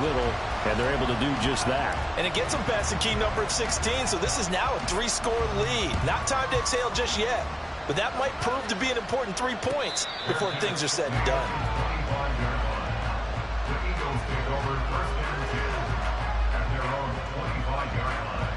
little, and they're able to do just that. And it gets them past the key number of 16, so this is now a 3-score lead. Not time to exhale just yet, but that might prove to be an important 3 points before things are said and done. The Eagles take over first and 10 at their own 25-yard line.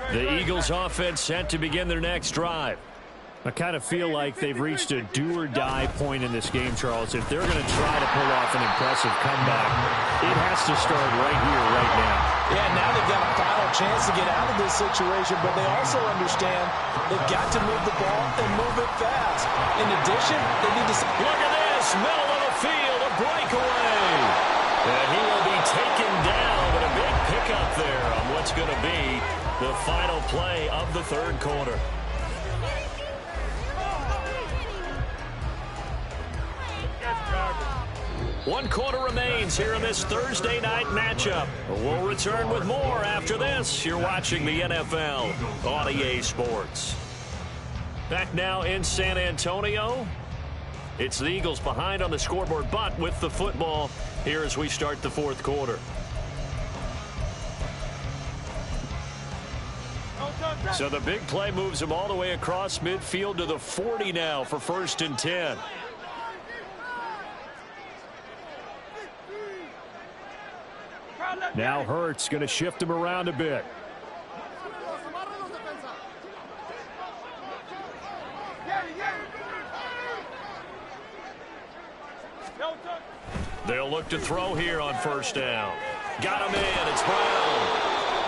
The Eagles offense set to begin their next drive. I kind of feel like they've reached a do-or-die point in this game, Charles. If they're going to try to pull off an impressive comeback, it has to start right here, right now. Yeah, now they've got a final chance to get out of this situation, but they also understand they've got to move the ball and move it fast. In addition, they need to... Look at this, middle of the field, a breakaway. And he will be taken down, but a big pickup there on what's going to be the final play of the third quarter. One quarter remains here in this Thursday night matchup. We'll return with more after this. You're watching the NFL on EA Sports. Back now in San Antonio. It's the Eagles behind on the scoreboard, but with the football here as we start the fourth quarter. So the big play moves him all the way across midfield to the 40 now for 1st and 10. Now Hurts going to shift him around a bit. They'll look to throw here on 1st down. Got him in. It's Brown.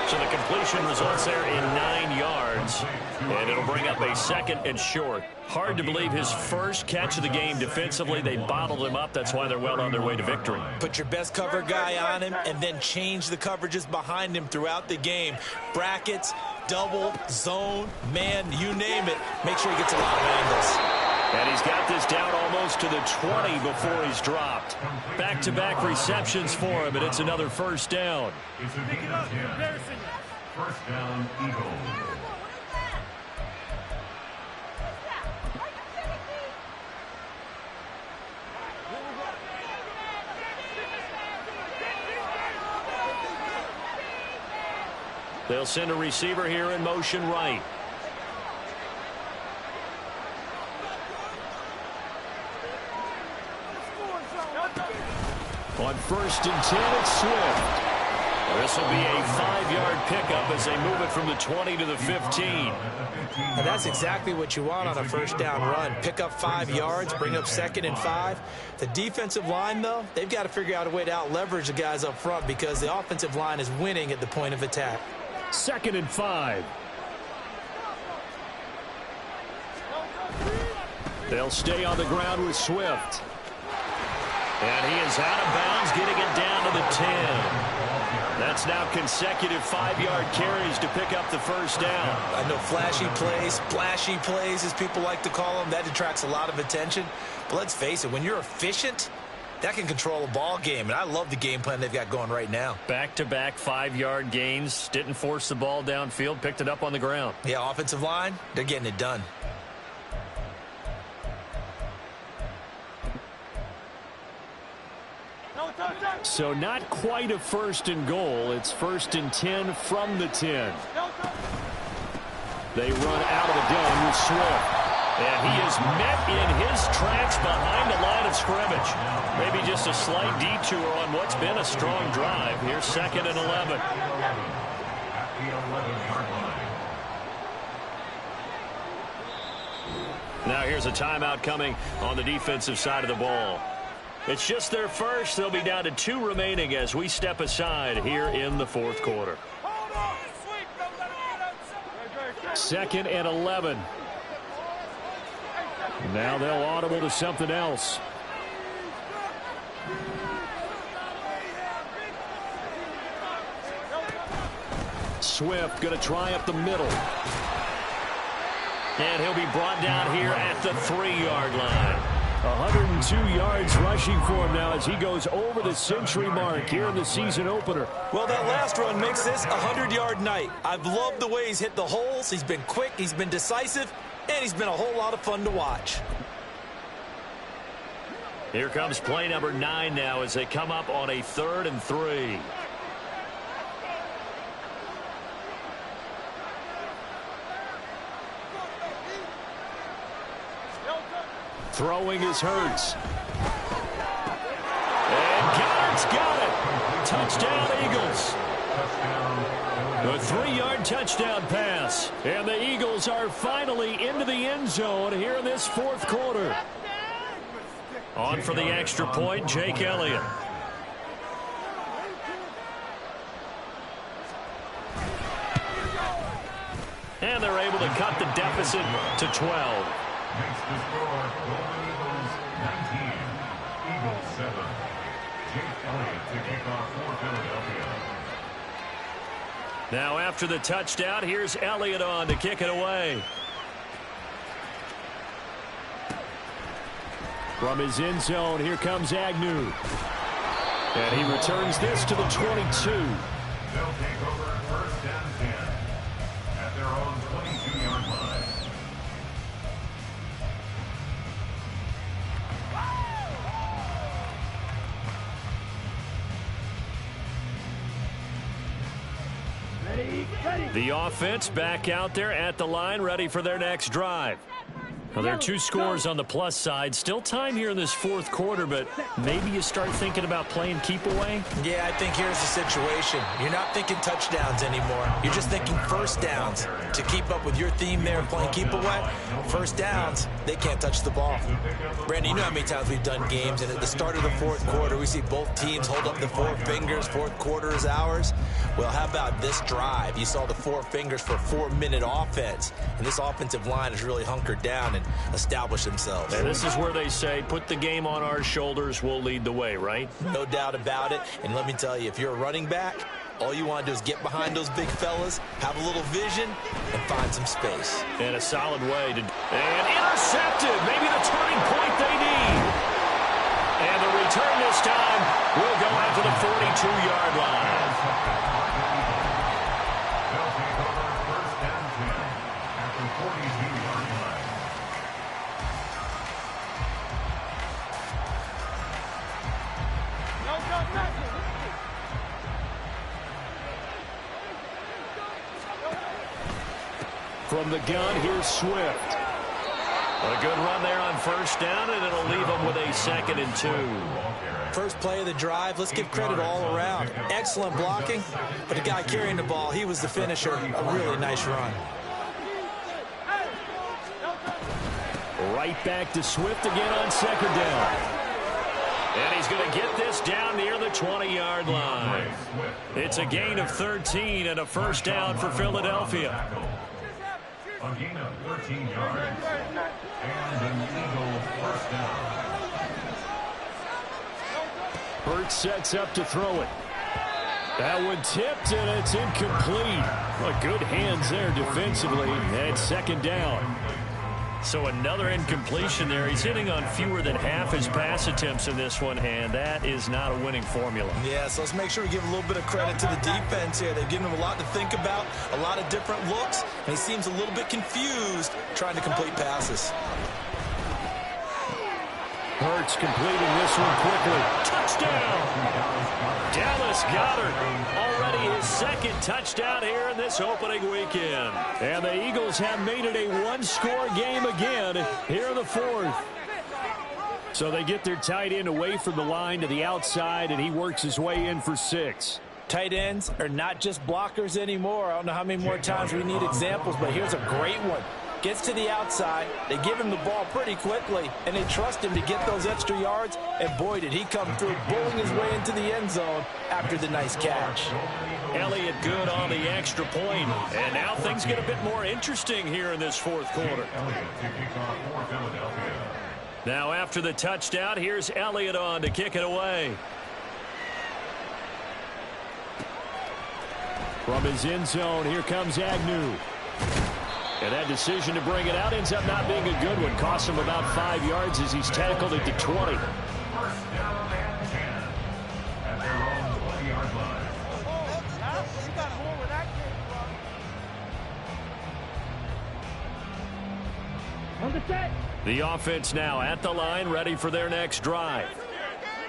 So the completion results there in 9 yards. And it'll bring up a 2nd and short. Hard to believe his first catch of the game defensively. They bottled him up. That's why they're well on their way to victory. Put your best cover guy on him and then change the coverages behind him throughout the game. Brackets, double, zone, man, you name it. Make sure he gets a lot of angles. And he's got this down almost to the 20 before he's dropped. Back-to-back receptions for him, and it's another 1st down. It's a big 10. 1st down, Eagles. They'll send a receiver here in motion right. On 1st and 10, it's Swift. This will be a 5-yard pickup as they move it from the 20 to the 15. And that's exactly what you want on a 1st down run. Pick up 5 yards, bring up 2nd and 5. The defensive line, though, they've got to figure out a way to out-leverage the guys up front because the offensive line is winning at the point of attack. 2nd and 5. They'll stay on the ground with And he is out of bounds, getting it down to the 10. That's now consecutive 5-yard carries to pick up the first down. I know flashy plays, splashy plays, as people like to call them, that attracts a lot of attention. But let's face it, when you're efficient, that can control a ball game. And I love the game plan they've got going right now. Back-to-back 5-yard gains. Didn't force the ball downfield. Picked it up on the ground. Yeah, offensive line, they're getting it done. So not quite a 1st and goal. It's 1st and 10 from the 10. They run out of the gun with Swift. And he is met in his tracks behind the line of scrimmage. Maybe just a slight detour on what's been a strong drive. Here's 2nd and 11. Now here's a timeout coming on the defensive side of the ball. It's just their first. They'll be down to 2 remaining as we step aside here in the 4th quarter. 2nd and 11. Now they'll audible to something else. Swift going to try up the middle. And he'll be brought down here at the 3-yard line. 102 yards rushing for him now as he goes over the century mark here in the season opener. Well, that last run makes this a 100-yard night. I've loved the way he's hit the holes. He's been quick, he's been decisive, and he's been a whole lot of fun to watch. Here comes play number 9 now as they come up on a 3rd and 3. Throwing is Hurts. And Goddard's got it. Touchdown, Eagles. A 3-yard touchdown pass. And the Eagles are finally into the end zone here in this 4th quarter. On for the extra point, Jake Elliott. And they're able to cut the deficit to 12. Makes the score Golden Eagles 19, Eagles 7. Jake Elliott to kick off for Philadelphia. Now after the touchdown, here's Elliott on to kick it away. From his end zone, here comes Agnew. And he returns this to the 22. They'll take over 1st and 10 at their own 22-yard line. The offense back out there at the line, ready for their next drive. Well, there are 2 scores on the plus side. Still time here in this 4th quarter, but maybe you start thinking about playing keep away? Yeah, I think here's the situation. You're not thinking touchdowns anymore. You're just thinking 1st downs. To keep up with your theme there of playing keep away, 1st downs, they can't touch the ball. Brandon, you know how many times we've done games, and at the start of the 4th quarter, we see both teams hold up the 4 fingers, 4th quarter is ours. Well, how about this drive? You saw the 4 fingers for 4-minute offense, and this offensive line has really hunkered down and established themselves. And this is where they say, put the game on our shoulders, we'll lead the way, right? No doubt about it. And let me tell you, if you're a running back, all you want to do is get behind those big fellas, have a little vision, and find some space. And a solid way to... And intercepted! Maybe the turning point they need. And the return this time will go out to the 42-yard line. They'll take over 1st and 10 at the 42-yard line. From the gun, here's Swift. A good run there on 1st down, and it'll leave them with a 2nd and 2. First play of the drive, let's give credit all around. Excellent blocking, but the guy carrying the ball, he was the finisher. A really nice run. Right back to Swift again on 2nd down. And he's going to get this down near the 20-yard line. It's a gain of 13 and a 1st down for Philadelphia. A gain of 13 yards and an Eagle 1st down. Hurts sets up to throw it. That one tipped, and it's incomplete. Well, good hands there defensively, and second down. So another incompletion there. He's hitting on fewer than half his pass attempts in this one, and that is not a winning formula. Yeah, so let's make sure we give a little bit of credit to the defense here. They've given him a lot to think about, a lot of different looks, and he seems a little bit confused trying to complete passes. Hurts completing this one quickly. Touchdown! Dallas Goedert, already his second touchdown here in this opening weekend. And the Eagles have made it a one-score game again here in the fourth. So they get their tight end away from the line to the outside, and he works his way in for 6. Tight ends are not just blockers anymore. I don't know how many more times we need examples, but here's a great one. Gets to the outside, they give him the ball pretty quickly, and they trust him to get those extra yards, and boy, did he come through, bulling his way into the end zone after the nice catch. Elliott good on the extra point, and now things get a bit more interesting here in this fourth quarter. Now after the touchdown, here's Elliott on to kick it away. From his end zone, here comes Agnew. And that decision to bring it out ends up not being a good one. Costs him about 5 yards as he's tackled at the 20. The offense now at the line, ready for their next drive.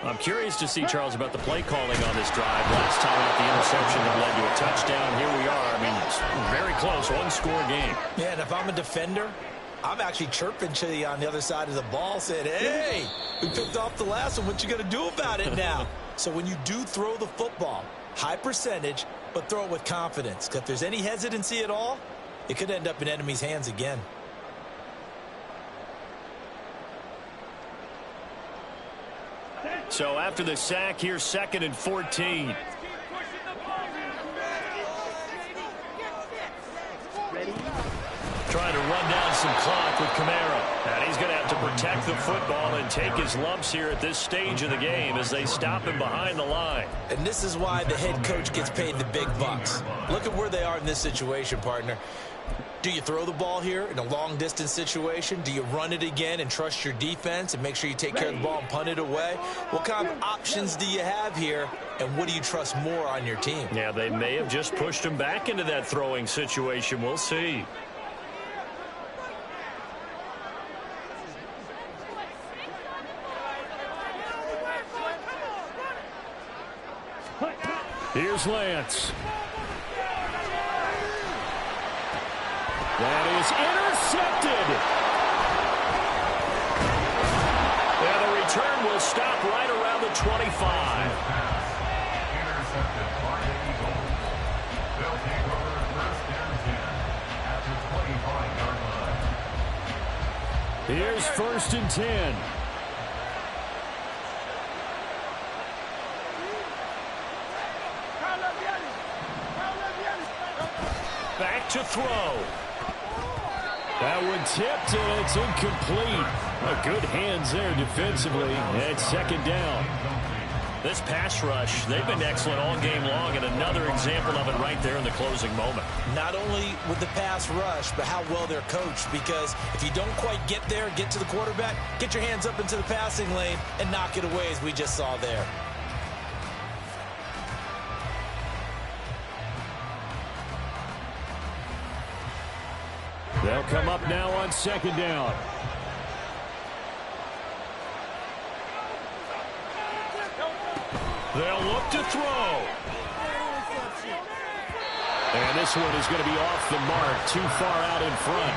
I'm curious to see, Charles, about the play calling on this drive. Last time out, the interception that led to a touchdown. Here we are. I mean, it's very close, one-score game. Yeah, and if I'm a defender, I'm actually chirping to you on the other side of the ball, saying, hey, we picked off the last one. What you going to do about it now? So when you do throw the football, high percentage, but throw it with confidence. Because if there's any hesitancy at all, it could end up in enemy's hands again. So after the sack, here's 2nd and 14. Trying to run down some clock with Kamara. And he's going to have to protect the football and take his lumps here at this stage of the game as they stop him behind the line. And this is why the head coach gets paid the big bucks. Look at where they are in this situation, partner. Do you throw the ball here in a long-distance situation? Do you run it again and trust your defense and make sure you take care of the ball and punt it away? What kind of options do you have here, and what do you trust more on your team? Yeah, they may have just pushed him back into that throwing situation. We'll see. Here's Lance. That is intercepted. And the return will stop right around the 25. Intercepted by the Eagles. They'll take over first and 10 at the 25-yard line. Here's 1st and 10. Back to throw. That one tipped, and it's incomplete. Good hands there defensively, and 2nd down. This pass rush, they've been excellent all game long, and another example of it right there in the closing moment. Not only with the pass rush, but how well they're coached, because if you don't quite get there, get to the quarterback, get your hands up into the passing lane and knock it away, as we just saw there. They'll come up now on 2nd down. They'll look to throw. And this one is going to be off the mark, too far out in front.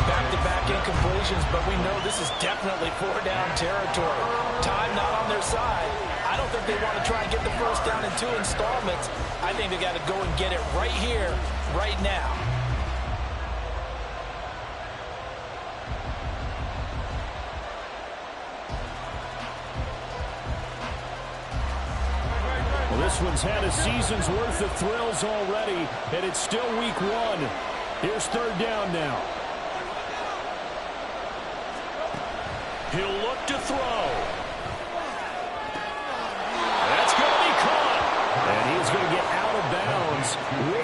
Back-to-back incompletions, but we know this is definitely 4-down territory. Time not on their side. I don't think they want to try and get the first down in 2 installments. I think they got to go and get it right here, right now. This one's had a season's worth of thrills already, and it's still week 1. Here's 3rd down now. He'll look to throw. That's going to be caught. And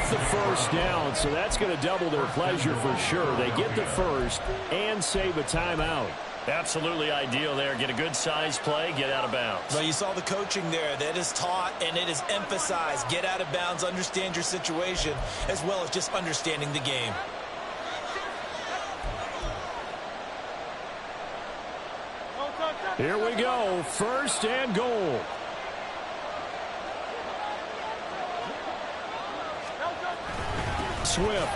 with the first down, so that's going to double their pleasure for sure. They get the first and save a timeout. Absolutely ideal there. Get a good size play, get out of bounds. Well, you saw the coaching there. That is taught and it is emphasized. Get out of bounds, understand your situation, as well as just understanding the game. Here we go, first and goal. Swift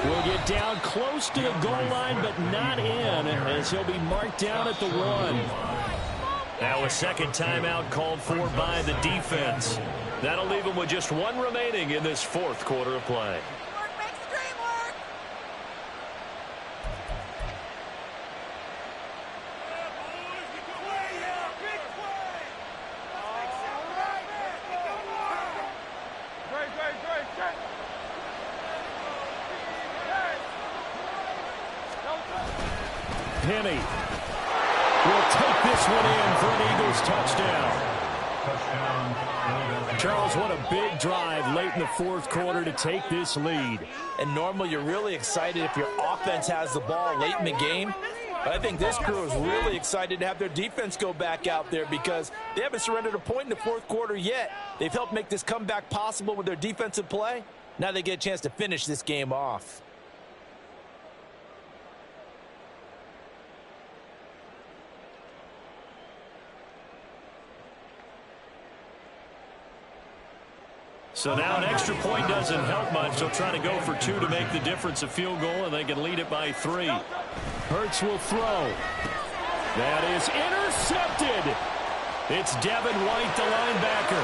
will get down close to the goal line, but not in, as he'll be marked down at the 1. Now a second timeout called for by the defense. That'll leave them with just 1 remaining in this fourth quarter of play. Penny will take this one in for an Eagles touchdown. Charles, what a big drive late in the fourth quarter to take this lead. And normally you're really excited if your offense has the ball late in the game. But I think this crew is really excited to have their defense go back out there because they haven't surrendered a point in the fourth quarter yet. They've helped make this comeback possible with their defensive play. Now they get a chance to finish this game off. So now an extra point doesn't help much. They'll try to go for 2 to make the difference a field goal, and they can lead it by 3. Hurts will throw. That is intercepted. It's Devin White, the linebacker.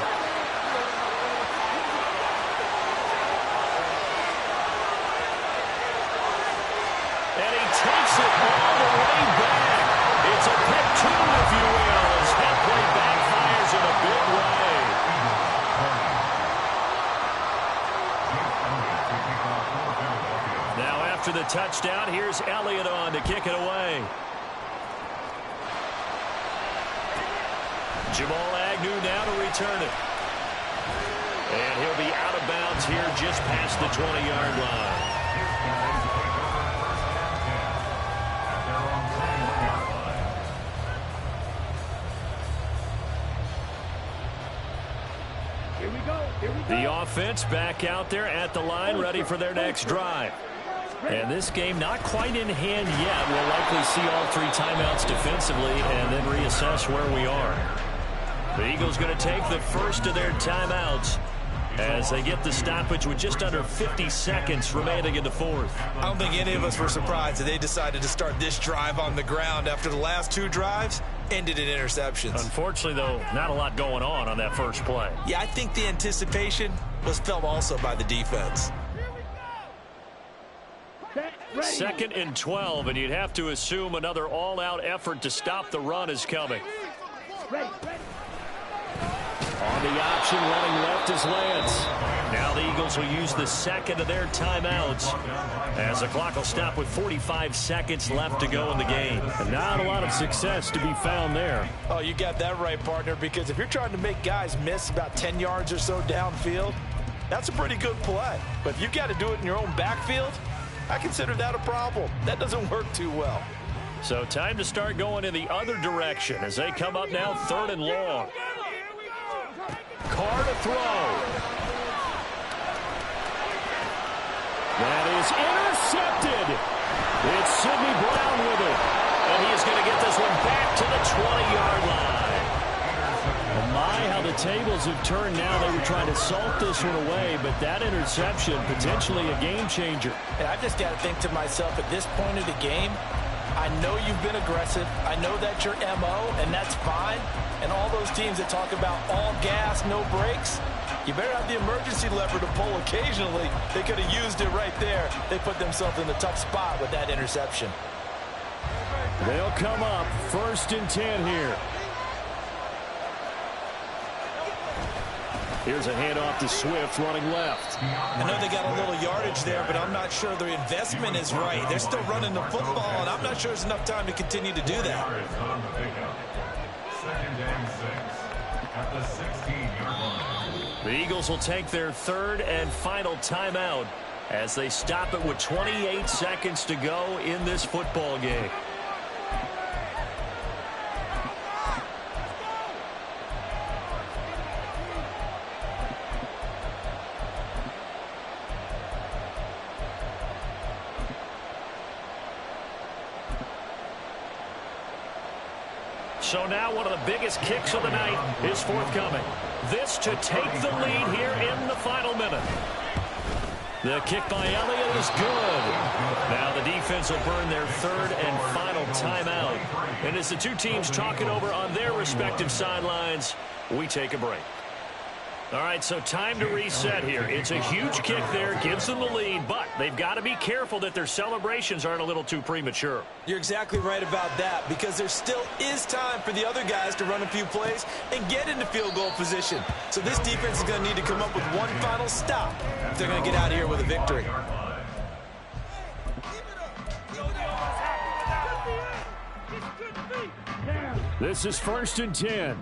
And he takes it all the way back. It's a pick 2, if you will, as that play backfires in a big way. After the touchdown, here's Elliott on to kick it away. Jamal Agnew now to return it. And he'll be out of bounds here just past the 20-yard line. Here we go. The offense back out there at the line, ready for their next drive. And this game not quite in hand yet. We'll likely see all 3 timeouts defensively and then reassess where we are. The Eagles going to take the first of their timeouts as they get the stoppage with just under 50 seconds remaining in the fourth. I don't think any of us were surprised that they decided to start this drive on the ground after the last 2 drives ended in interceptions. Unfortunately, though, not a lot going on that first play. Yeah, I think the anticipation was felt also by the defense. 2nd and 12, and you'd have to assume another all-out effort to stop the run is coming. On the option, running left is Lance. Now the Eagles will use the second of their timeouts as the clock will stop with 45 seconds left to go in the game. And not a lot of success to be found there. Oh, you got that right, partner, because if you're trying to make guys miss about 10 yards or so downfield, that's a pretty good play. But if you got to do it in your own backfield, I consider that a problem. That doesn't work too well. So time to start going in the other direction as they come up now 3rd and long. Carr to throw. That is intercepted. It's Sidney Brown with it. And he is going to get this one back to the 20-yard line. Oh my, how the tables have turned now. They were trying to salt this one away, but that interception, potentially a game changer. And I just got to think to myself, at this point of the game, I know you've been aggressive. I know that's your MO, and that's fine. And all those teams that talk about all gas, no brakes, you better have the emergency lever to pull occasionally. They could have used it right there. They put themselves in a tough spot with that interception. They'll come up 1st and 10 here. Here's a handoff to Swift running left. I know they got a little yardage there, but I'm not sure their investment is right. They're still running the football, and I'm not sure there's enough time to continue to do that. 2nd and 6 at the 16-yard line. The Eagles will take their third and final timeout as they stop it with 28 seconds to go in this football game. So now one of the biggest kicks of the night is forthcoming. This to take the lead here in the final minute. The kick by Elliott is good. Now the defense will burn their third and final timeout. And as the two teams talk it over on their respective sidelines, we take a break. All right, so time to reset here. It's a huge kick there, gives them the lead, but they've got to be careful that their celebrations aren't a little too premature. You're exactly right about that, because there still is time for the other guys to run a few plays and get into field goal position. So this defense is going to need to come up with one final stop if they're going to get out of here with a victory. This is 1st and 10.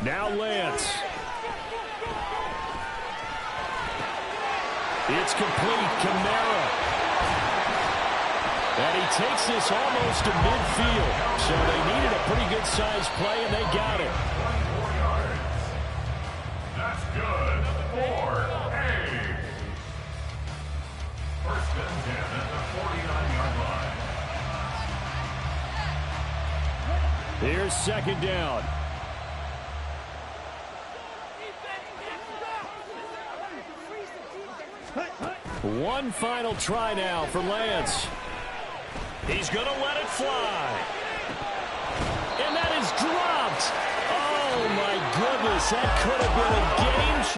Now Lance. It's complete. Kamara. And he takes this almost to midfield. So they needed a pretty good size play, and they got it. That's good. 4-8. 1st and 10 at the 49-yard line. Here's 2nd down. One final try now for Lance. He's going to let it fly. And that is dropped. Oh, my goodness. That could have been a game